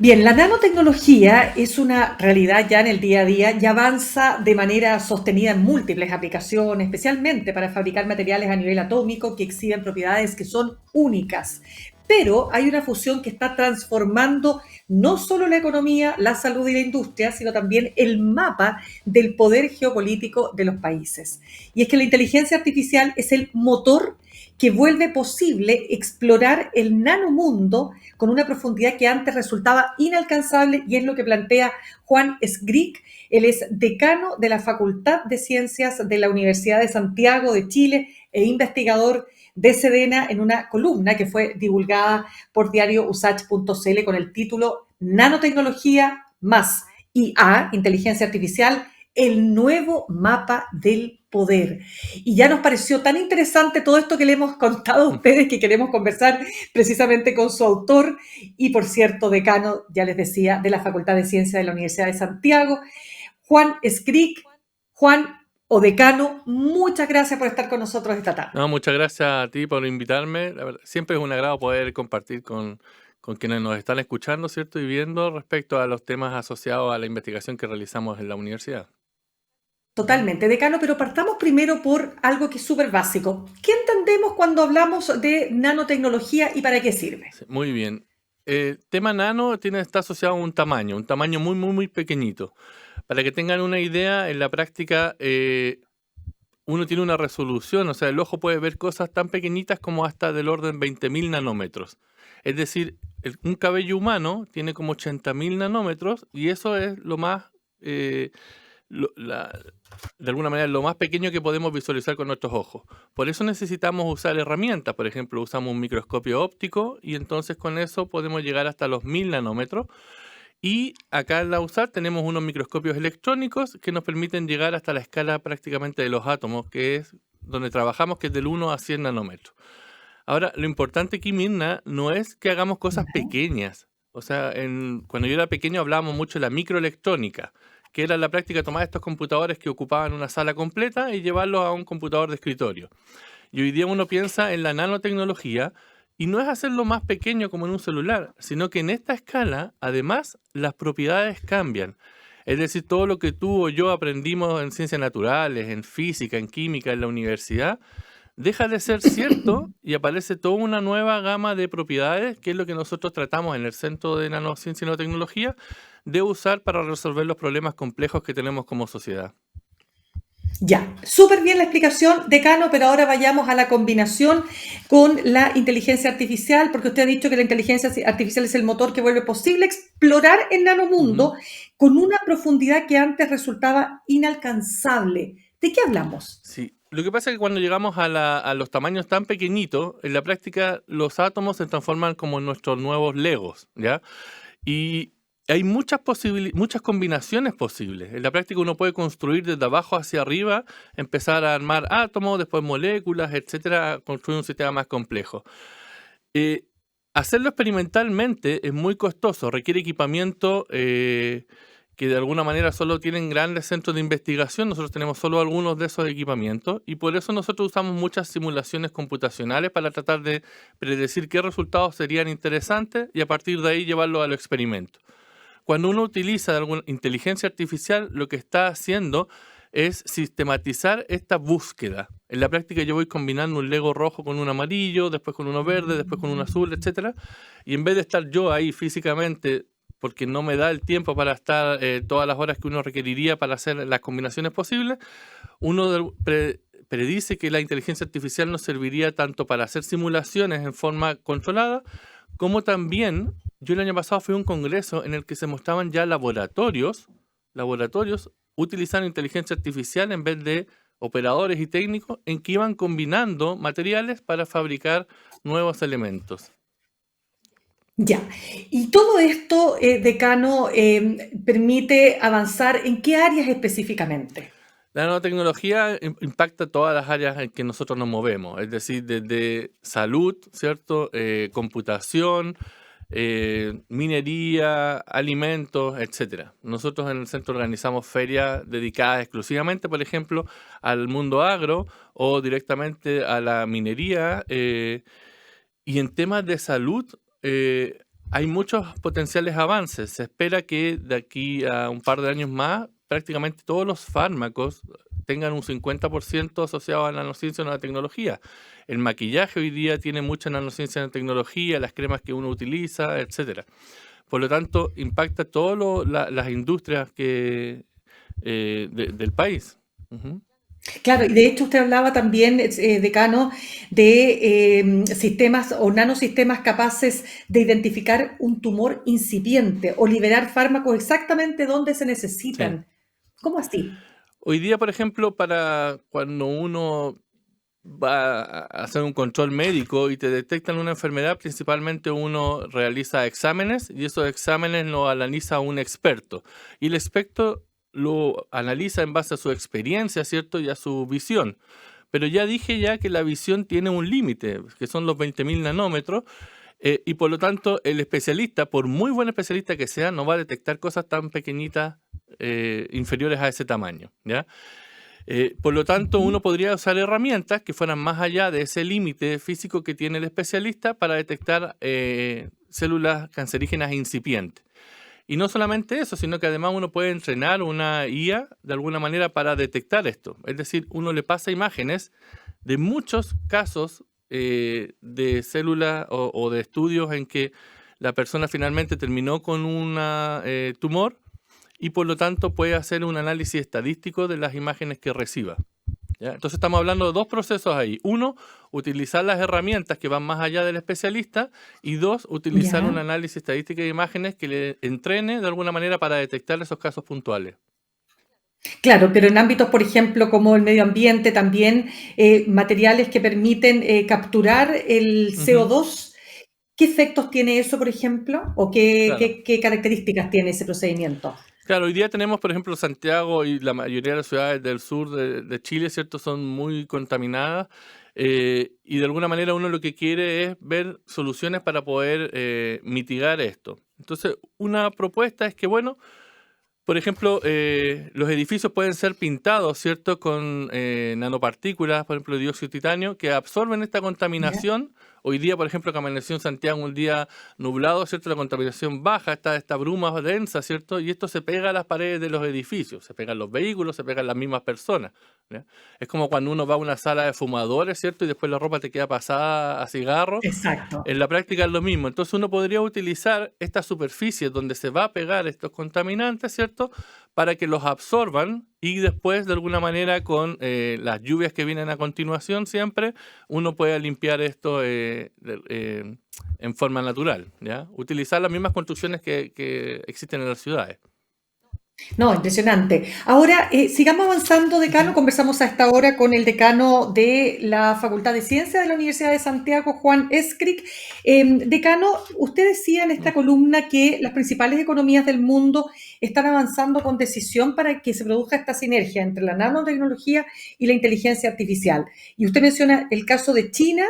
Bien, la nanotecnología es una realidad ya en el día a día y avanza de manera sostenida en múltiples aplicaciones, especialmente para fabricar materiales a nivel atómico que exhiben propiedades que son únicas. Pero hay una fusión que está transformando no solo la economía, la salud y la industria, sino también el mapa del poder geopolítico de los países. Y es que la inteligencia artificial es el motor que vuelve posible explorar el nanomundo con una profundidad que antes resultaba inalcanzable, y es lo que plantea Juan Sgrick. Él es decano de la Facultad de Ciencias de la Universidad de Santiago de Chile e investigador de Sedena en una columna que fue divulgada por diario usach.cl con el título Nanotecnología más IA, inteligencia artificial, el nuevo mapa del poder. Y ya nos pareció tan interesante todo esto que le hemos contado a ustedes que queremos conversar precisamente con su autor y, por cierto, decano, ya les decía, de la Facultad de Ciencias de la Universidad de Santiago, Juan Sgrick. Juan, o decano, muchas gracias por estar con nosotros esta tarde. No, muchas gracias a ti por invitarme. La verdad, siempre es un agrado poder compartir con quienes nos están escuchando, ¿cierto? Y viendo respecto a los temas asociados a la investigación que realizamos en la universidad. Totalmente, decano, pero partamos primero por algo que es súper básico. ¿Qué entendemos cuando hablamos de nanotecnología y para qué sirve? Sí, muy bien. Tema nano está asociado a un tamaño muy, muy, muy pequeñito. Para que tengan una idea, en la práctica uno tiene una resolución, o sea, el ojo puede ver cosas tan pequeñitas como hasta del orden 20.000 nanómetros. Es decir, un cabello humano tiene como 80.000 nanómetros y eso es lo más, lo- la- de alguna manera, lo más pequeño que podemos visualizar con nuestros ojos. Por eso necesitamos usar herramientas. Por ejemplo, usamos un microscopio óptico y entonces con eso podemos llegar hasta los 1000 nanómetros. Y acá en la USAR tenemos unos microscopios electrónicos que nos permiten llegar hasta la escala prácticamente de los átomos, que es donde trabajamos, que es del 1 a 100 nanómetros. Ahora, lo importante aquí, Mirna, no es que hagamos cosas pequeñas. O sea, cuando yo era pequeño hablábamos mucho de la microelectrónica, que era la práctica de tomar estos computadores que ocupaban una sala completa y llevarlos a un computador de escritorio. Y hoy día uno piensa en la nanotecnología y no es hacerlo más pequeño como en un celular, sino que en esta escala, además, las propiedades cambian. Es decir, todo lo que tú o yo aprendimos en ciencias naturales, en física, en química, en la universidad, deja de ser cierto y aparece toda una nueva gama de propiedades, que es lo que nosotros tratamos en el Centro de Nanociencia y Nanotecnología de usar para resolver los problemas complejos que tenemos como sociedad. Ya, súper bien la explicación, decano, pero ahora vayamos a la combinación con la inteligencia artificial, porque usted ha dicho que la inteligencia artificial es el motor que vuelve posible explorar el Ujú. nanomundo con una profundidad que antes resultaba inalcanzable. ¿De qué hablamos? Sí, lo que pasa es que cuando llegamos a los tamaños tan pequeñitos, en la práctica los átomos se transforman como en nuestros nuevos Legos, ¿ya? Y hay muchas combinaciones posibles. En la práctica uno puede construir desde abajo hacia arriba, empezar a armar átomos, después moléculas, etcétera, construir un sistema más complejo. Eh, Hacerlo experimentalmente es muy costoso, requiere equipamiento que de alguna manera solo tienen grandes centros de investigación. Nosotros tenemos solo algunos de esos equipamientos y por eso nosotros usamos muchas simulaciones computacionales para tratar de predecir qué resultados serían interesantes y a partir de ahí llevarlo al experimento. Cuando uno utiliza alguna inteligencia artificial, lo que está haciendo es sistematizar esta búsqueda. En la práctica yo voy combinando un Lego rojo con un amarillo, después con uno verde, después con un azul, etcétera. Y en vez de estar yo ahí físicamente, porque no me da el tiempo para estar todas las horas que uno requeriría para hacer las combinaciones posibles, uno predice que la inteligencia artificial nos serviría tanto para hacer simulaciones en forma controlada, como también, yo el año pasado fui a un congreso en el que se mostraban ya laboratorios utilizando inteligencia artificial en vez de operadores y técnicos, en que iban combinando materiales para fabricar nuevos elementos. Ya, y todo esto, decano, permite avanzar en qué áreas específicamente. La nanotecnología impacta todas las áreas en que nosotros nos movemos, es decir, desde salud, ¿cierto? Computación, minería, alimentos, etcétera. Nosotros en el centro organizamos ferias dedicadas exclusivamente, por ejemplo, al mundo agro o directamente a la minería. Y en temas de salud, hay muchos potenciales avances. Se espera que de aquí a un par de años más, prácticamente todos los fármacos tengan un 50% asociado a nanociencia o nanotecnología. El maquillaje hoy día tiene mucha nanociencia en tecnología, las cremas que uno utiliza, etcétera. Por lo tanto, impacta todas las industrias del país. Ujú. Claro, y de hecho usted hablaba también, decano, de sistemas o nanosistemas capaces de identificar un tumor incipiente o liberar fármacos exactamente donde se Sí. necesitan. ¿Cómo así? Hoy día, por ejemplo, para cuando uno va a hacer un control médico y te detectan una enfermedad, principalmente uno realiza exámenes y esos exámenes lo analiza un experto. Y el experto lo analiza en base a su experiencia, ¿cierto? Y a su visión. Pero ya dije ya que la visión tiene un límite, que son los 20.000 nanómetros, y por lo tanto el especialista, por muy buen especialista que sea, no va a detectar cosas tan pequeñitas, inferiores a ese tamaño, ¿ya? Por lo tanto, Ujú. uno podría usar herramientas que fueran más allá de ese límite físico que tiene el especialista para detectar células cancerígenas incipientes. Y no solamente eso, sino que además uno puede entrenar una IA de alguna manera para detectar esto. Es decir, uno le pasa imágenes de muchos casos de células o de estudios en que la persona finalmente terminó con un tumor y por lo tanto puede hacer un análisis estadístico de las imágenes que reciba. ¿Ya? Entonces estamos hablando de dos procesos ahí. Uno, utilizar las herramientas que van más allá del especialista y dos, utilizar un Ya. análisis estadístico de imágenes que le entrene de alguna manera para detectar esos casos puntuales. Claro, pero en ámbitos, por ejemplo, como el medio ambiente, también materiales que permiten capturar el Ujú. CO2. ¿Qué efectos tiene eso, por ejemplo? ¿O qué, Claro. qué características tiene ese procedimiento? Claro, hoy día tenemos, por ejemplo, Santiago y la mayoría de las ciudades del sur de Chile, ¿cierto? Son muy contaminadas y de alguna manera uno lo que quiere es ver soluciones para poder mitigar esto. Entonces, una propuesta es que, bueno, por ejemplo, los edificios pueden ser pintados, ¿cierto? Con nanopartículas, por ejemplo, dióxido de titanio, que absorben esta ¿Ya? contaminación. Hoy día, por ejemplo, que amaneció en Santiago un día nublado, ¿cierto? La contaminación baja, esta bruma densa, ¿cierto? Y esto se pega a las paredes de los edificios, se pegan los vehículos, se pegan las mismas personas, ¿ya? Es como cuando uno va a una sala de fumadores, ¿cierto? Y después la ropa te queda pasada a cigarro. Exacto. En la práctica es lo mismo. Entonces uno podría utilizar estas superficies donde se va a pegar estos contaminantes, ¿cierto? Para que los absorban y después de alguna manera con las lluvias que vienen a continuación siempre, uno puede limpiar esto en forma natural, ¿ya? Utilizar las mismas construcciones que existen en las ciudades. No, impresionante. Ahora, sigamos avanzando, decano. Ujú. Conversamos a esta hora con el decano de la Facultad de Ciencias de la Universidad de Santiago, Juan Escric. Decano, usted decía en esta Mm. columna que las principales economías del mundo están avanzando con decisión para que se produzca esta sinergia entre la nanotecnología y la inteligencia artificial. Y usted menciona el caso de China,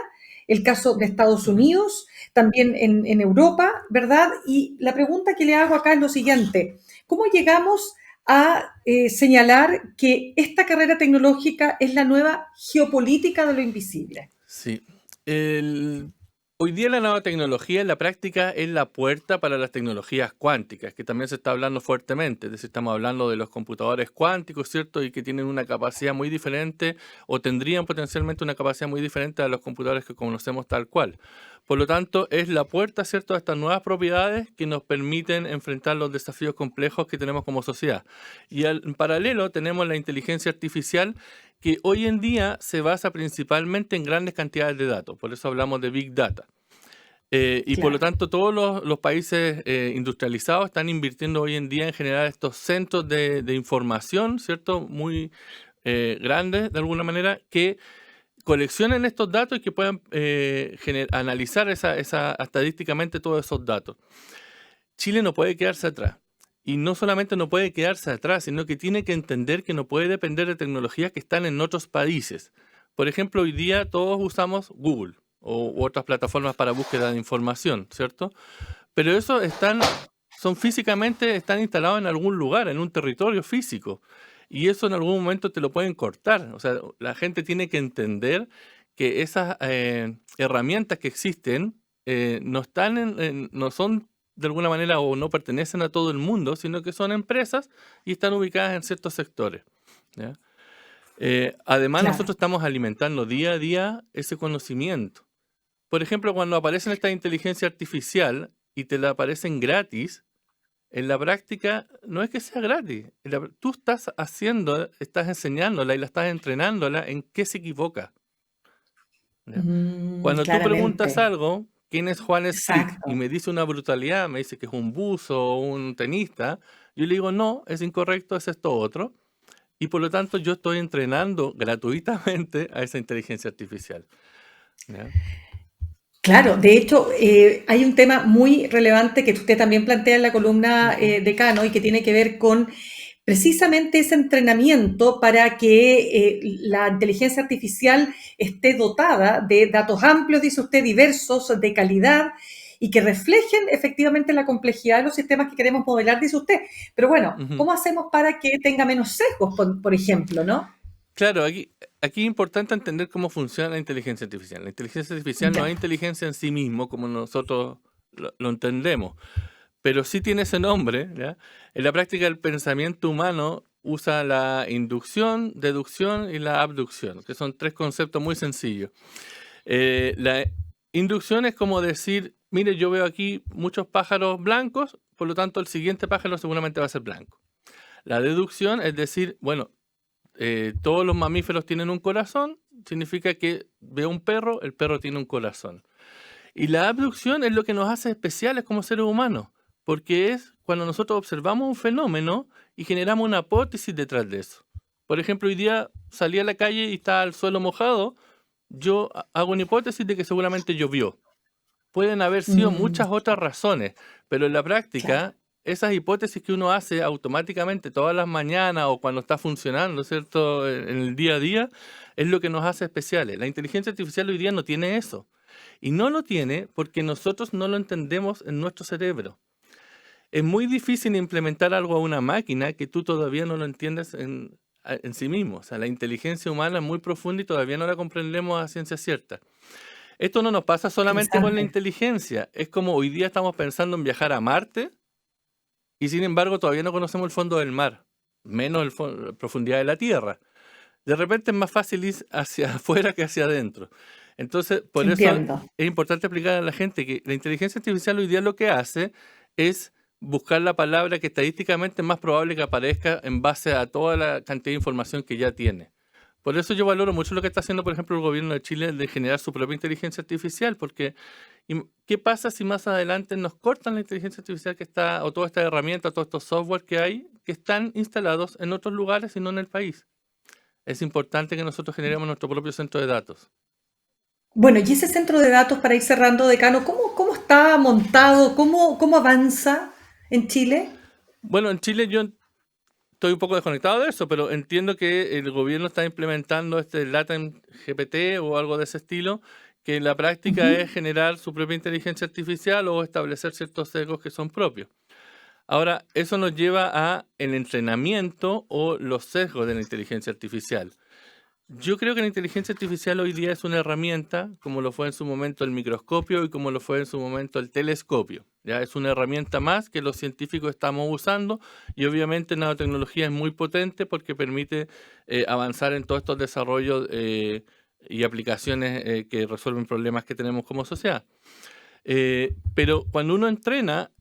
el caso de Estados Ujú. Unidos, también en Europa, ¿verdad? Y la pregunta que le hago acá es lo siguiente. ¿Cómo llegamos a señalar que esta carrera tecnológica es la nueva geopolítica de lo invisible? Sí. El- Hoy día la nueva tecnología en la práctica es la puerta para las tecnologías cuánticas, que también se está hablando fuertemente. Es decir, estamos hablando de los computadores cuánticos, ¿cierto? Y que tienen una capacidad muy diferente o tendrían potencialmente una capacidad muy diferente a los computadores que conocemos tal cual. Por lo tanto, es la puerta, ¿cierto?, a estas nuevas propiedades que nos permiten enfrentar los desafíos complejos que tenemos como sociedad. Y en paralelo tenemos la inteligencia artificial que hoy en día se basa principalmente en grandes cantidades de datos, por eso hablamos de Big Data. Y por lo Claro. tanto, todos los países industrializados están invirtiendo hoy en día en generar estos centros de información, ¿cierto? Muy grandes, de alguna manera, que coleccionen estos datos y que puedan analizar estadísticamente todos esos datos. Chile no puede quedarse atrás. Y no solamente no puede quedarse atrás, sino que tiene que entender que no puede depender de tecnologías que están en otros países. Por ejemplo, hoy día todos usamos Google u otras plataformas para búsqueda de información, ¿cierto? Pero eso son físicamente, están instalados en algún lugar, en un territorio físico. Y eso en algún momento te lo pueden cortar. O sea, la gente tiene que entender que esas herramientas que existen no son de alguna manera o no pertenecen a todo el mundo, sino que son empresas y están ubicadas en ciertos sectores. ¿Ya? Además, Claro. nosotros estamos alimentando día a día ese conocimiento. Por ejemplo, cuando aparecen esta inteligencia artificial y te la aparecen gratis, en la práctica no es que sea gratis. Tú estás haciendo, estás enseñándola y la estás entrenándola en qué se equivoca. ¿Ya? Cuando tú preguntas Claramente. algo, ¿quién es Juan Scrick? Y Exacto. me dice una brutalidad, me dice que es un buzo o un tenista, yo le digo, no, es incorrecto, es esto otro. Y por lo tanto yo estoy entrenando gratuitamente a esa inteligencia artificial. ¿Ya? Claro, de hecho, hay un tema muy relevante que usted también plantea en la columna Ujú, de Cano y que tiene que ver con precisamente ese entrenamiento para que la inteligencia artificial esté dotada de datos amplios, dice usted, diversos, de calidad y que reflejen efectivamente la complejidad de los sistemas que queremos modelar, dice usted. Pero bueno, ujú. ¿cómo hacemos para que tenga menos sesgos, por ejemplo, no? Claro, aquí es importante entender cómo funciona la inteligencia artificial. La inteligencia artificial no Ya. es inteligencia en sí mismo, como nosotros lo entendemos, pero sí tiene ese nombre. ¿Ya? En la práctica, el pensamiento humano usa la inducción, deducción y la abducción, que son tres conceptos muy sencillos. La inducción es como decir, mire, yo veo aquí muchos pájaros blancos, por lo tanto el siguiente pájaro seguramente va a ser blanco. La deducción es decir, bueno, todos los mamíferos tienen un corazón, significa que veo un perro, el perro tiene un corazón. Y la abducción es lo que nos hace especiales como seres humanos, porque es cuando nosotros observamos un fenómeno y generamos una hipótesis detrás de eso. Por ejemplo, hoy día salí a la calle y está el suelo mojado, yo hago una hipótesis de que seguramente llovió. Pueden haber sido muchas otras razones, pero en la Claro. práctica, esas hipótesis que uno hace automáticamente todas las mañanas o cuando está funcionando, ¿cierto? En el día a día, es lo que nos hace especiales. La inteligencia artificial hoy día no tiene eso. Y no lo tiene porque nosotros no lo entendemos en nuestro cerebro. Es muy difícil implementar algo a una máquina que tú todavía no lo entiendes en sí mismo. O sea, la inteligencia humana es muy profunda y todavía no la comprendemos a ciencia cierta. Esto no nos pasa solamente con la Interesante. inteligencia. Es como hoy día estamos pensando en viajar a Marte y sin embargo todavía no conocemos el fondo del mar, menos la profundidad de la Tierra. De repente es más fácil ir hacia afuera que hacia adentro. Entonces, por eso Entiendo. es importante explicar a la gente que la inteligencia artificial hoy día lo que hace es buscar la palabra que estadísticamente es más probable que aparezca en base a toda la cantidad de información que ya tiene. Por eso yo valoro mucho lo que está haciendo, por ejemplo, el gobierno de Chile de generar su propia inteligencia artificial, porque ¿qué pasa si más adelante nos cortan la inteligencia artificial que está, o toda esta herramienta, todos estos software que hay, que están instalados en otros lugares y no en el país? Es importante que nosotros generemos nuestro propio centro de datos. Bueno, y ese centro de datos, para ir cerrando, Decano, ¿cómo está montado? ¿Cómo avanza en Chile? Bueno, en Chile yo estoy un poco desconectado de eso, pero entiendo que el gobierno está implementando este Latin GPT o algo de ese estilo, que en la práctica Ujú. es generar su propia inteligencia artificial o establecer ciertos sesgos que son propios. Ahora, eso nos lleva a el entrenamiento o los sesgos de la inteligencia artificial. Yo creo que la inteligencia artificial hoy día es una herramienta, como lo fue en su momento el microscopio y como lo fue en su momento el telescopio. Ya es una herramienta más que los científicos estamos usando y obviamente nanotecnología es muy potente porque permite avanzar en todos estos desarrollos y aplicaciones que resuelven problemas que tenemos como sociedad. Pero cuando uno entrena,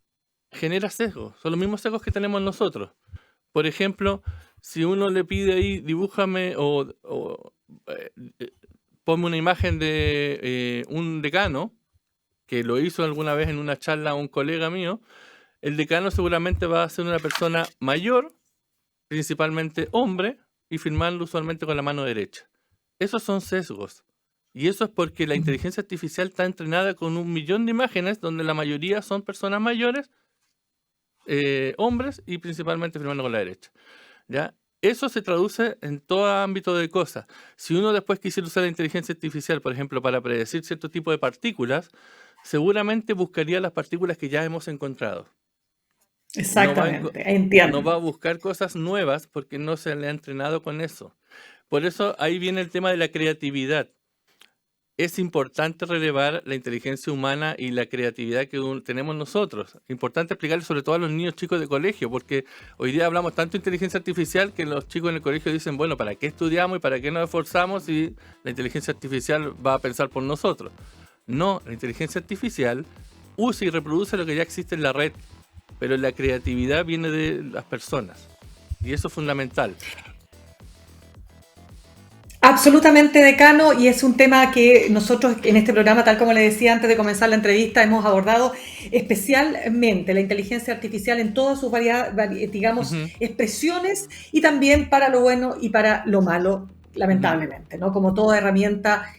genera sesgos. Son los mismos sesgos que tenemos nosotros. Por ejemplo, si uno le pide ahí, dibújame eh, eh, ponme una imagen de un decano, que lo hizo alguna vez en una charla a un colega mío, el decano seguramente va a ser una persona mayor, principalmente hombre, y firmando usualmente con la mano derecha. Esos son sesgos. Y eso es porque la inteligencia artificial está entrenada con 1 millón de imágenes donde la mayoría son personas mayores, hombres, y principalmente firmando con la derecha. ¿Ya? Eso se traduce en todo ámbito de cosas. Si uno después quisiera usar la inteligencia artificial, por ejemplo, para predecir cierto tipo de partículas, seguramente buscaría las partículas que ya hemos encontrado. Exactamente, No va entiendo. a buscar cosas nuevas porque no se le ha entrenado con eso. Por eso ahí viene el tema de la creatividad. es importante relevar la inteligencia humana y la creatividad que tenemos nosotros. Importante explicarle sobre todo a los niños chicos de colegio, porque hoy día hablamos tanto de inteligencia artificial que los chicos en el colegio dicen, bueno, ¿para qué estudiamos y para qué nos esforzamos si la inteligencia artificial va a pensar por nosotros? No, la inteligencia artificial usa y reproduce lo que ya existe en la red, pero la creatividad viene de las personas y eso es fundamental. Absolutamente, decano, y es un tema que nosotros en este programa, tal como le decía antes de comenzar la entrevista, hemos abordado especialmente la inteligencia artificial en todas sus digamos, expresiones, y también para lo bueno y para lo malo, lamentablemente, ¿no? Como toda herramienta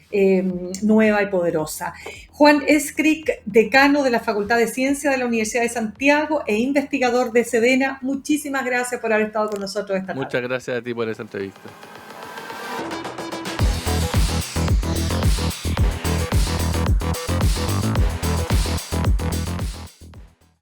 nueva y poderosa. Juan Escric, decano de la Facultad de Ciencias de la Universidad de Santiago e investigador de SEDENA, muchísimas gracias por haber estado con nosotros esta tarde. Muchas gracias a ti por esa entrevista.